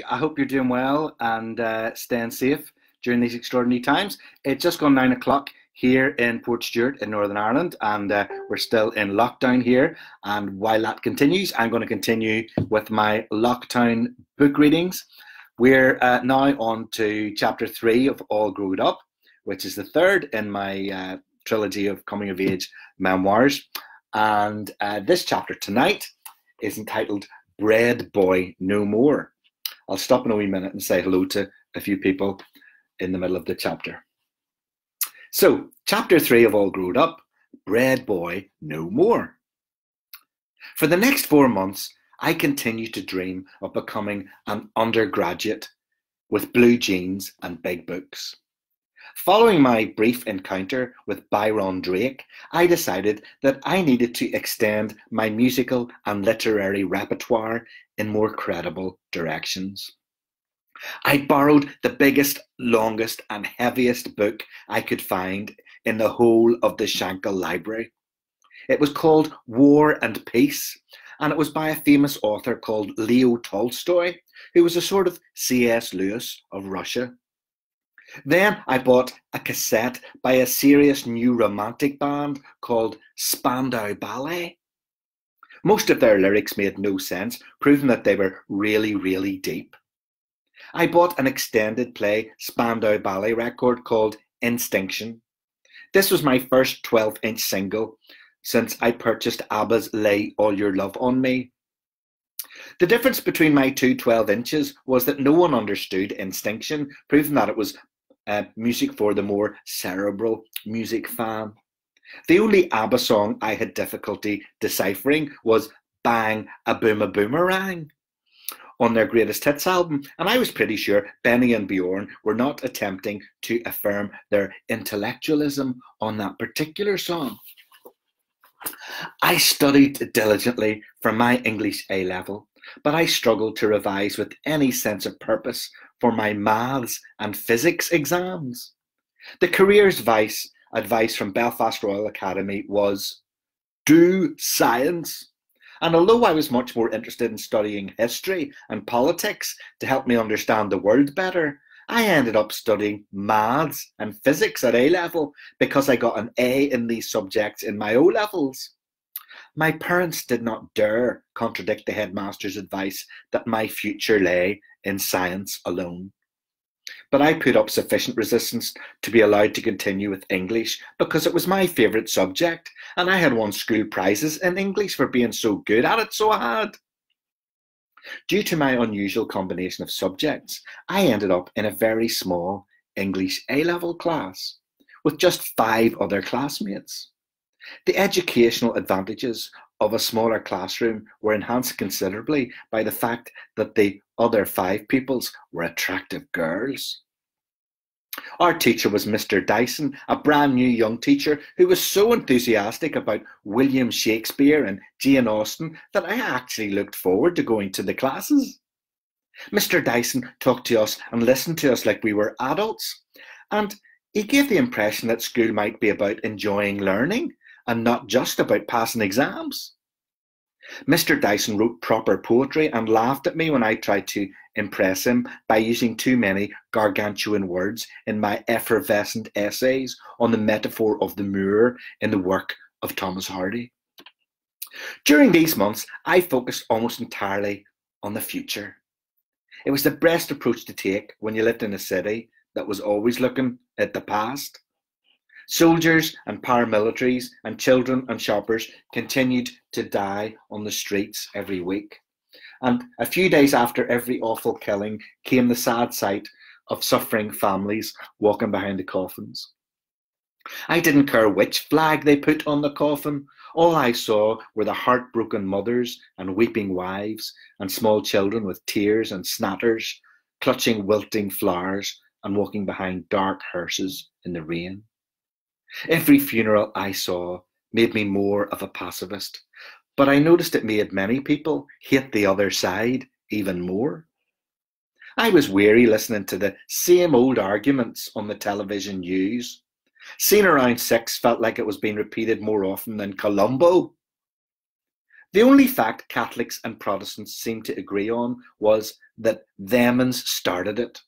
I hope you're doing well and staying safe during these extraordinary times. It's just gone 9 o'clock here in Portstewart in Northern Ireland, and we're still in lockdown here. And while that continues, I'm going to continue with my lockdown book readings. We're now on to chapter 3 of All Growed Up, which is the third in my trilogy of coming of age memoirs. And this chapter tonight is entitled Bread Boy No More. I'll stop in a wee minute and say hello to a few people in the middle of the chapter. So, chapter 3 of All Growed Up, Bread Boy No More. For the next 4 months, I continued to dream of becoming an undergraduate with blue jeans and big books. Following my brief encounter with Byron Drake, I decided that I needed to extend my musical and literary repertoire in more credible directions. I borrowed the biggest, longest, and heaviest book I could find in the whole of the Shankill Library. It was called War and Peace, and it was by a famous author called Leo Tolstoy, who was a sort of C.S. Lewis of Russia. Then I bought a cassette by a serious new romantic band called Spandau Ballet. Most of their lyrics made no sense, proving that they were really, really deep. I bought an extended play Spandau Ballet record called Instinction. This was my first 12-inch single since I purchased ABBA's Lay All Your Love on Me. The difference between my two 12 inches was that no one understood Instinction, proving that it was music for the more cerebral music fan. The only ABBA song I had difficulty deciphering was Bang a Boomerang on their greatest hits album, and I was pretty sure Benny and Bjorn were not attempting to affirm their intellectualism on that particular song. I studied diligently for my English A-level, but I struggled to revise with any sense of purpose for my maths and physics exams. The careers advice from Belfast Royal Academy was, do science. And although I was much more interested in studying history and politics to help me understand the world better, I ended up studying maths and physics at A-level because I got an A in these subjects in my O-levels. My parents did not dare contradict the headmaster's advice that my future lay in science alone. But I put up sufficient resistance to be allowed to continue with English because it was my favourite subject and I had won school prizes in English for being so good at it, so I had. Due to my unusual combination of subjects, I ended up in a very small English A-level class with just 5 other classmates. The educational advantages of a smaller classroom were enhanced considerably by the fact that the other 5 pupils were attractive girls. Our teacher was Mr. Dyson, a brand new young teacher who was so enthusiastic about William Shakespeare and Jane Austen that I actually looked forward to going to the classes. Mr. Dyson talked to us and listened to us like we were adults, and he gave the impression that school might be about enjoying learning and not just about passing exams. Mr. Dyson wrote proper poetry and laughed at me when I tried to impress him by using too many gargantuan words in my effervescent essays on the metaphor of the moor in the work of Thomas Hardy. During these months, I focused almost entirely on the future. It was the best approach to take when you lived in a city that was always looking at the past. Soldiers and paramilitaries and children and shoppers continued to die on the streets every week. And a few days after every awful killing came the sad sight of suffering families walking behind the coffins. I didn't care which flag they put on the coffin. All I saw were the heartbroken mothers and weeping wives and small children with tears and snatters, clutching wilting flowers and walking behind dark hearses in the rain. Every funeral I saw made me more of a pacifist, but I noticed it made many people hate the other side even more. I was weary listening to the same old arguments on the television news. Scene around 6 felt like it was being repeated more often than Columbo. The only fact Catholics and Protestants seemed to agree on was that themans started it.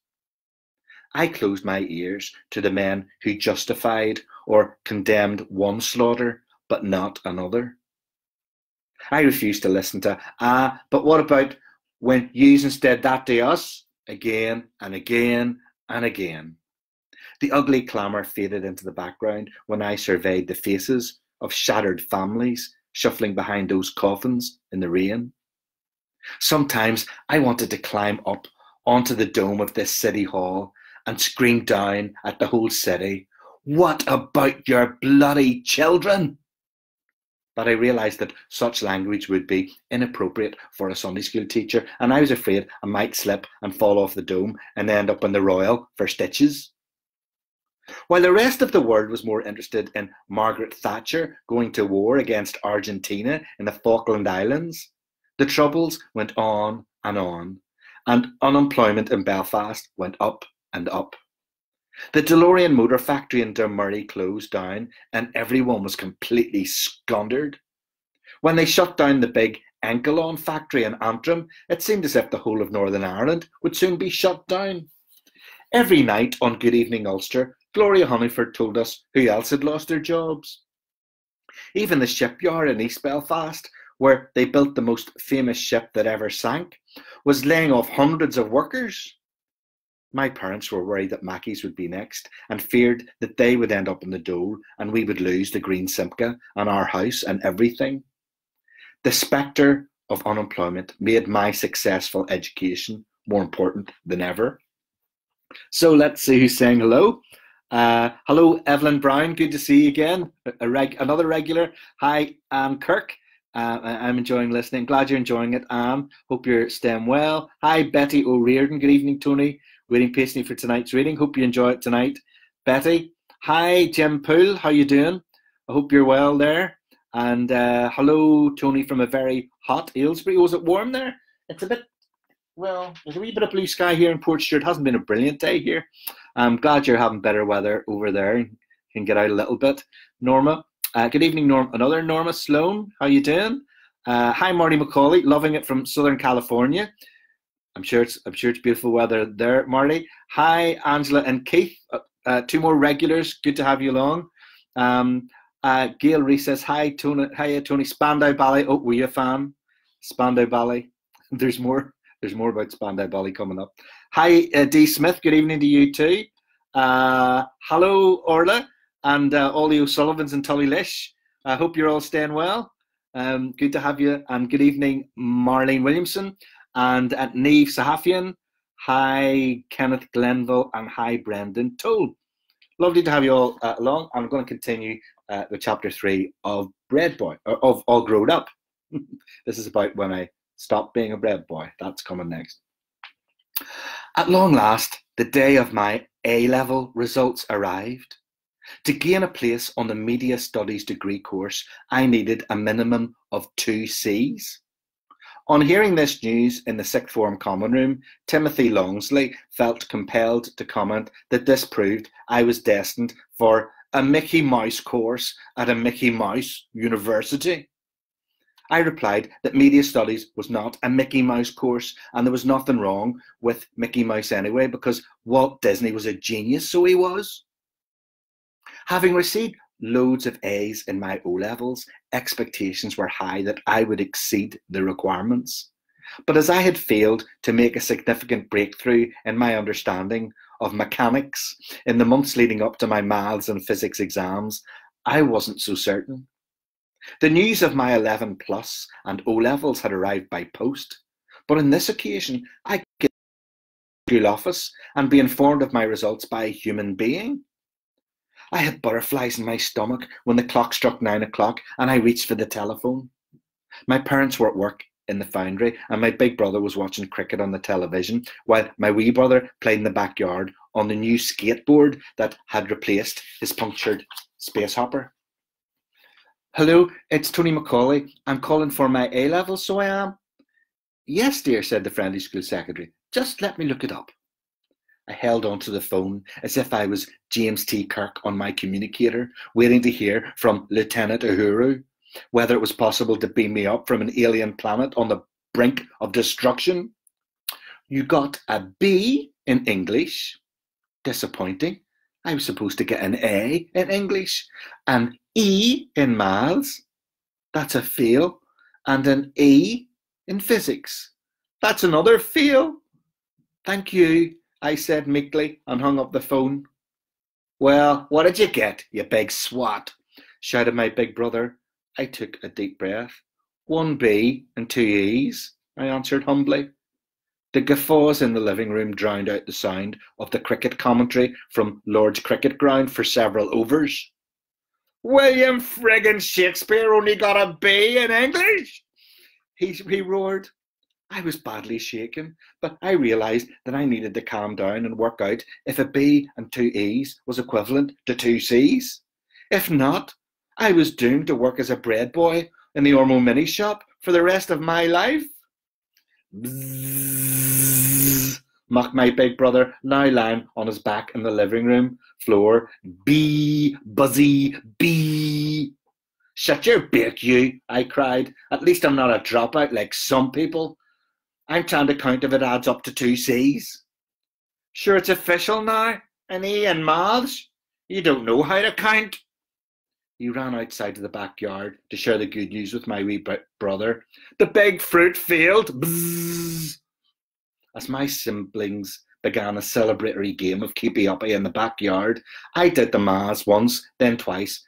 I closed my ears to the men who justified or condemned one slaughter, but not another. I refused to listen to, but what about when yous instead that to us? Again and again and again. The ugly clamour faded into the background when I surveyed the faces of shattered families shuffling behind those coffins in the rain. Sometimes I wanted to climb up onto the dome of this city hall and scream down at the whole city, "What about your bloody children?" But I realised that such language would be inappropriate for a Sunday school teacher, and I was afraid I might slip and fall off the dome and end up in the Royal for stitches. While the rest of the world was more interested in Margaret Thatcher going to war against Argentina in the Falkland Islands, the Troubles went on, and unemployment in Belfast went up and up. The DeLorean motor factory in Dermurray closed down and everyone was completely squandered. When they shut down the big Enkelon factory in Antrim, it seemed as if the whole of Northern Ireland would soon be shut down. Every night on Good Evening Ulster, Gloria Hunniford told us who else had lost their jobs. Even the shipyard in East Belfast, where they built the most famous ship that ever sank, was laying off hundreds of workers. My parents were worried that Mackey's would be next and feared that they would end up in the dole and we would lose the Green Simca and our house and everything. The spectre of unemployment made my successful education more important than ever. So let's see who's saying hello. Hello, Evelyn Brown. Good to see you again. Another regular. Hi, Anne Kirk. I'm enjoying listening. Glad you're enjoying it, Anne. Hope you're staying well. Hi, Betty O'Riordan. Good evening, Tony. Waiting patiently for tonight's reading. Hope you enjoy it tonight, Betty. Hi, Jim Poole. How you doing? I hope you're well there. And hello, Tony, from a very hot Aylesbury. Was it warm there? It's a bit, well, there's a wee bit of blue sky here in Portstewart. It hasn't been a brilliant day here. I'm glad you're having better weather over there. You can get out a little bit. Norma. Good evening, another Norma Sloan. How you doing? Hi, Marty Macaulay. Loving it from Southern California. I'm sure it's beautiful weather there, Marty. Hi, Angela and Keith. Two more regulars. Good to have you along. Gail Reese says, hi, Tony. Hi, Tony. Spandau Ballet. Oh, were you a fan? Spandau Ballet. There's more about Spandau Ballet coming up. Hi, Dee Smith. Good evening to you too. Hello, Orla, and all the O'Sullivans and Tullylish. I hope you're all staying well. Good to have you. And good evening, Marlene Williamson. And at Neve Sahafian, hi Kenneth Glenville, and hi Brendan Toll. Lovely to have you all along. I'm going to continue with chapter 3 of Bread Boy, or of All Grown Up. This is about when I stopped being a bread boy. That's coming next. At long last, the day of my A-level results arrived. To gain a place on the Media Studies degree course, I needed a minimum of 2 C's. On hearing this news in the sixth form common room, Timothy Longsley felt compelled to comment that this proved I was destined for a Mickey Mouse course at a Mickey Mouse university. I replied that Media Studies was not a Mickey Mouse course, and there was nothing wrong with Mickey Mouse anyway, because Walt Disney was a genius, so he was. Having received loads of A's in my O-levels, expectations were high that I would exceed the requirements. But as I had failed to make a significant breakthrough in my understanding of mechanics in the months leading up to my maths and physics exams, I wasn't so certain. The news of my 11 plus and O-levels had arrived by post, but on this occasion I could get to the school office and be informed of my results by a human being. I had butterflies in my stomach when the clock struck 9 o'clock and I reached for the telephone. My parents were at work in the foundry and my big brother was watching cricket on the television while my wee brother played in the backyard on the new skateboard that had replaced his punctured space hopper. Hello, it's Tony Macaulay. I'm calling for my A-levels, so I am. Yes, dear, said the friendly school secretary. Just let me look it up. I held onto the phone as if I was James T. Kirk on my communicator, waiting to hear from Lieutenant Uhuru. whether it was possible to beam me up from an alien planet on the brink of destruction. You got a B in English. Disappointing. I was supposed to get an A in English, an E in maths. That's a fail. And an E in physics. That's another fail. Thank you, I said meekly and hung up the phone. Well, what did you get, you big swat? Shouted my big brother. I took a deep breath. 1 B and 2 E's, I answered humbly. The guffaws in the living room drowned out the sound of the cricket commentary from Lord's cricket ground for several overs. William friggin' Shakespeare only got a B in English, he roared. I was badly shaken, but I realised that I needed to calm down and work out if a B and 2 E's was equivalent to 2 C's. If not, I was doomed to work as a bread boy in the Ormo mini shop for the rest of my life. Bzzz, mocked my big brother, now lying on his back in the living room floor. B, buzzy, B. Shut your beak, you, I cried. At least I'm not a dropout like some people. I'm trying to count if it adds up to 2 C's. Sure, it's official now. An E in maths. You don't know how to count. He ran outside to the backyard to share the good news with my wee brother. The big fruit failed. Bzzz. As my siblings began a celebratory game of keepy uppy in the backyard, I did the maths once, then twice,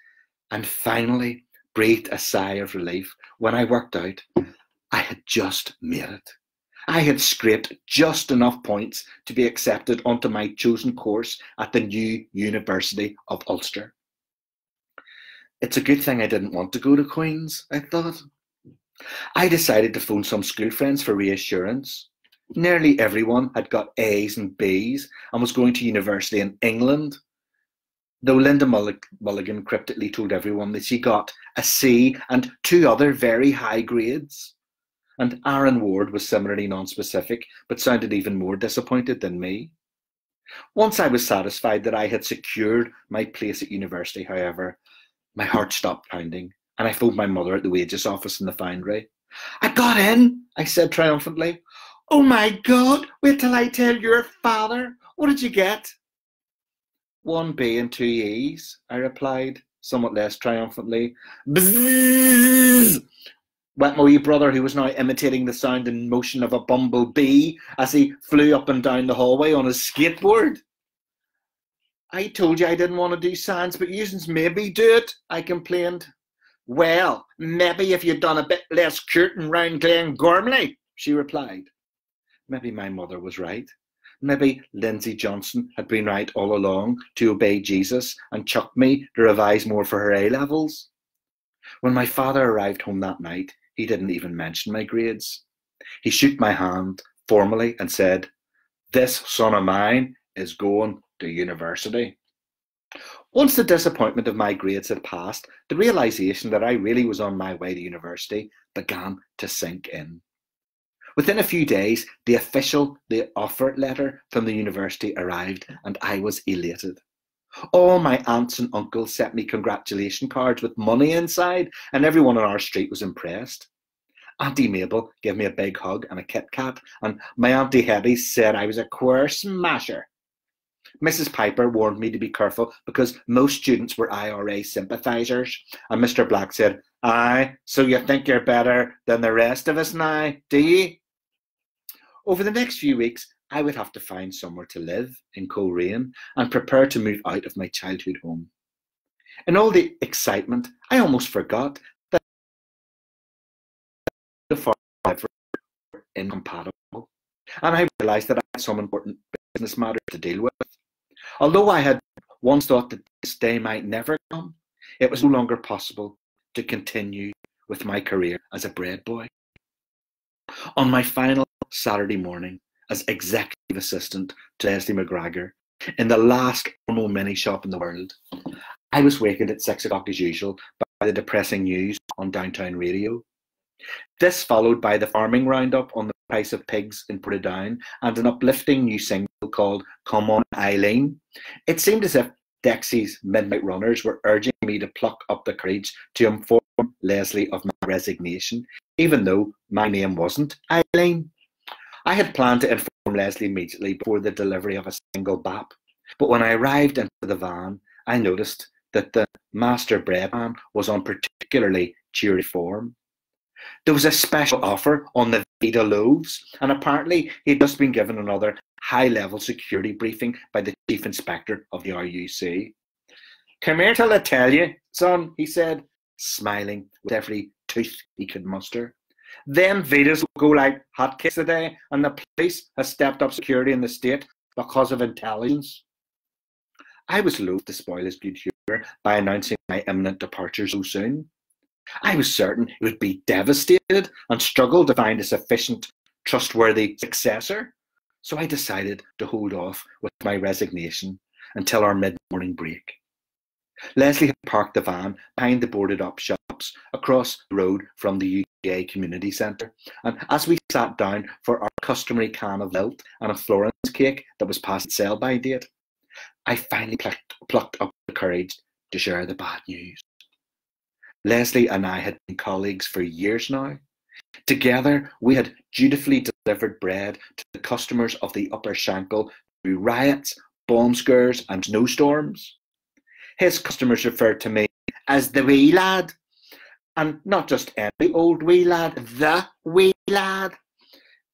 and finally breathed a sigh of relief when I worked out I had just made it. I had scraped just enough points to be accepted onto my chosen course at the new University of Ulster. It's a good thing I didn't want to go to Queen's, I thought. I decided to phone some school friends for reassurance. Nearly everyone had got A's and B's and was going to university in England, though Linda Mulligan cryptically told everyone that she got a C and 2 other very high grades. And Aaron Ward was similarly non-specific, but sounded even more disappointed than me. Once I was satisfied that I had secured my place at university, however, my heart stopped pounding, and I phoned my mother at the wages office in the foundry. I got in, I said triumphantly. Oh my God, wait till I tell your father. What did you get? 1 B and 2 E's, I replied, somewhat less triumphantly. Bzzz, went my wee brother, who was now imitating the sound and motion of a bumblebee as he flew up and down the hallway on his skateboard. I told you I didn't want to do science, but yous maybe do it, I complained. Well, maybe if you'd done a bit less curtain round Glen Gormley, she replied. Maybe my mother was right. Maybe Lindsay Johnson had been right all along to obey Jesus and chucked me to revise more for her A-levels. When my father arrived home that night, he didn't even mention my grades. He shook my hand formally and said, "This son of mine is going to university." Once the disappointment of my grades had passed, the realisation that I really was on my way to university began to sink in. Within a few days, the offer letter from the university arrived, and I was elated. All my aunts and uncles sent me congratulation cards with money inside, and everyone on our street was impressed. Auntie Mabel gave me a big hug and a Kit Kat, and my Auntie Hetty said I was a queer smasher. Mrs. Piper warned me to be careful because most students were IRA sympathisers, and Mr. Black said, "Aye, so you think you're better than the rest of us now, do you?" Over the next few weeks, I would have to find somewhere to live in Coleraine and prepare to move out of my childhood home. In all the excitement, I almost forgot that the farm were incompatible, and I realised that I had some important business matters to deal with. Although I had once thought that this day might never come, it was no longer possible to continue with my career as a bread boy. On my final Saturday morning as executive assistant to Leslie McGregor in the last Ormo mini shop in the world, I was wakened at 6 o'clock as usual by the depressing news on downtown radio. This followed by the farming roundup on the price of pigs in Portadown and an uplifting new single called Come On Eileen. It seemed as if Dexy's Midnight Runners were urging me to pluck up the courage to inform inform Leslie of my resignation, even though my name wasn't Eileen. I had planned to inform Leslie immediately before the delivery of a single bap, but when I arrived into the van, I noticed that the master bread man was on particularly cheery form. There was a special offer on the Vita loaves, and apparently he had just been given another high-level security briefing by the Chief Inspector of the RUC. "Come here till I tell you, son," he said, smiling with every tooth he could muster. "Them Vitas will go like hotcakes today, and the police has stepped up security in the state because of intelligence." I was loath to spoil his good humour by announcing my imminent departure so soon. I was certain he would be devastated and struggle to find a sufficient, trustworthy successor, so I decided to hold off with my resignation until our mid-morning break. Leslie had parked the van behind the boarded-up shops across the road from the UGA Community Centre, and as we sat down for our customary can of lilt and a Florence cake that was past its sell-by date, I finally plucked up the courage to share the bad news. Leslie and I had been colleagues for years now. Together, we had dutifully delivered bread to the customers of the Upper Shankill through riots, bomb scares, and snowstorms. His customers referred to me as the wee lad, and not just any old wee lad, the wee lad.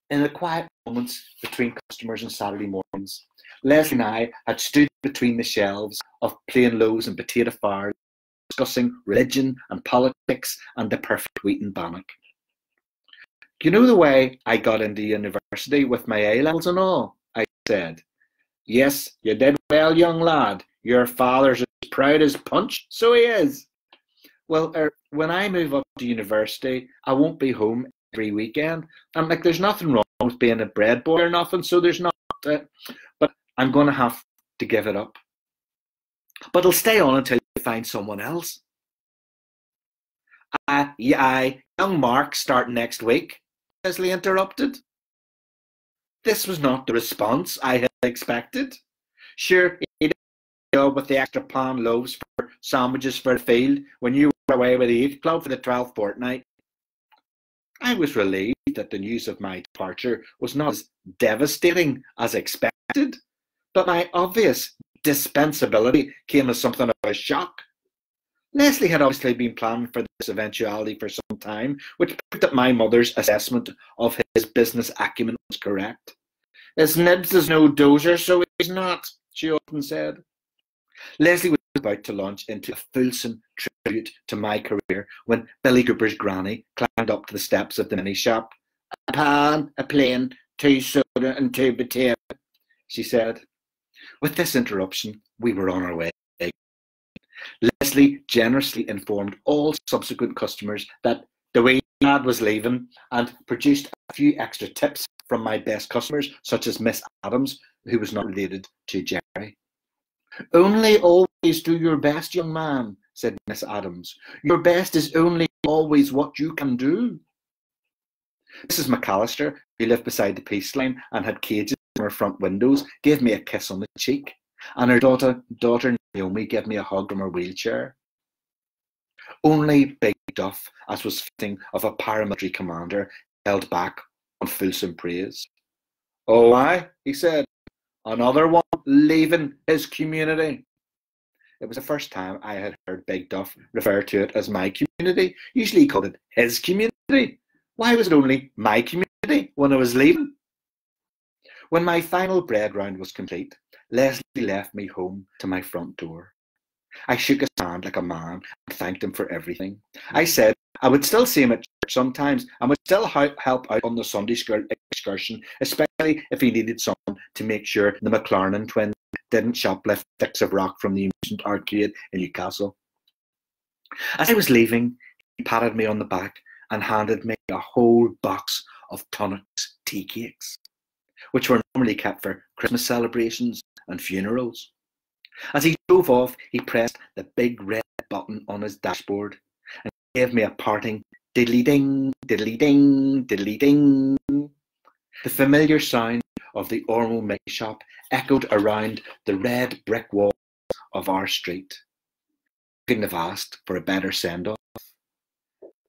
In the quiet moments between customers on Saturday mornings, Leslie and I had stood between the shelves of plain loaves and potato farrs, discussing religion and politics and the perfect wheaten bannock. "You know the way I got into university with my A-levels and all?" I said. "Yes, you did well, young lad. Your father's as proud as punch, so he is." "Well, when I move up to university, I won't be home every weekend. And there's nothing wrong with being a bread boy or nothing, so there's not. But I'm going to have to give it up. But I'll stay on until you find someone else." Young Mark start next week," Leslie interrupted. This was not the response I had expected. Sure, he did a job with the extra pound loaves for sandwiches for the field when you were away with the youth club for the 12th fortnight. I was relieved that the news of my departure was not as devastating as expected, but my obvious dispensability came as something of a shock. Leslie had obviously been planning for this eventuality for some time, which proved that my mother's assessment of his business acumen was correct. "His nibs is no dozer, so he's not," she often said. Leslie was about to launch into a fulsome tribute to my career when Billy Cooper's granny climbed up to the steps of the mini shop. "A pan, a plain, 2 soda and 2 potato," she said. With this interruption, we were on our way. Leslie generously informed all subsequent customers that the wee lad was leaving and produced a few extra tips from my best customers, such as Miss Adams, who was not related to Jerry. "Only always do your best, young man," said Miss Adams. "Your best is only always what you can do." Mrs. McAllister, who lived beside the peace line and had cages in her front windows, gave me a kiss on the cheek, and her daughter Naomi gave me a hug from her wheelchair. Only Big Duff, as was fitting of a paramilitary commander, held back on fulsome praise. "Oh, aye," he said, "another one leaving his community." It was the first time I had heard Big Duff refer to it as my community. Usually he called it his community. Why was it only my community when I was leaving? When my final bread round was complete, Leslie left me home to my front door. I shook his hand like a man and thanked him for everything. I said I would still see him at church sometimes and would still help out on the Sunday school excursion, especially if he needed someone to make sure the McLaren twins didn't shoplift sticks of rock from the amusement arcade in Newcastle. As I was leaving, he patted me on the back and handed me a whole box of Tunnocks tea cakes, which were normally kept for Christmas celebrations and funerals. As he drove off, he pressed the big red button on his dashboard and gave me a parting diddly-ding, diddly-ding, diddly-ding. The familiar sound of the Ormo mini shop echoed around the red brick walls of our street. I couldn't have asked for a better send-off.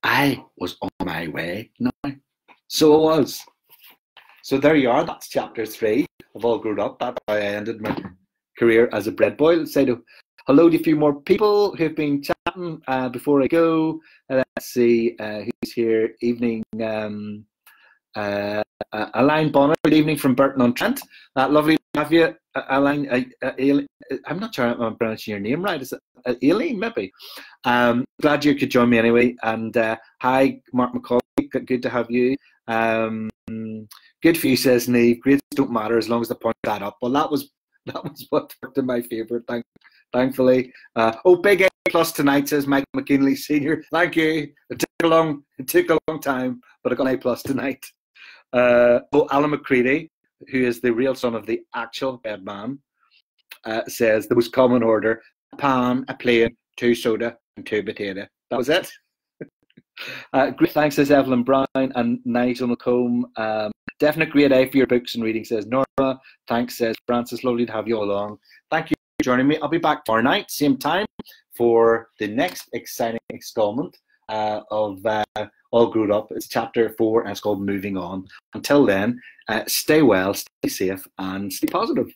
I was on my way now. So it was. So there you are. That's chapter 3 of All Grown Up. That's how I ended my career as a bread boy. Let's say hello to a few more people who've been chatting before I go. Let's see who's here. Evening, Aline Bonner. Good evening from Burton-on-Trent. Lovely to have you, Aline. I'm not sure I'm pronouncing your name right. Is it Aileen, maybe? Glad you could join me anyway. And hi, Mark McCauley. Good to have you. Good for you, says Neve. Grades don't matter as long as the points add up. Well, that was what worked in my favour, thankfully. Big A plus tonight, says Mike McKinley Senior. Thank you. It took a long time, but I got an A plus tonight. Alan McCready, who is the real son of the actual bed man, says the most common order: a pan, a plain, 2 soda, and 2 potato. That was it. Great, thanks, says Evelyn Brown and Nigel McComb. Definite great A for your books and reading, says Nora. Thanks, says Francis. Lovely to have you all along. Thank you for joining me. I'll be back tomorrow night, same time, for the next exciting installment of All Grown Up. It's chapter 4 and it's called Moving On. Until then, stay well, stay safe, and stay positive.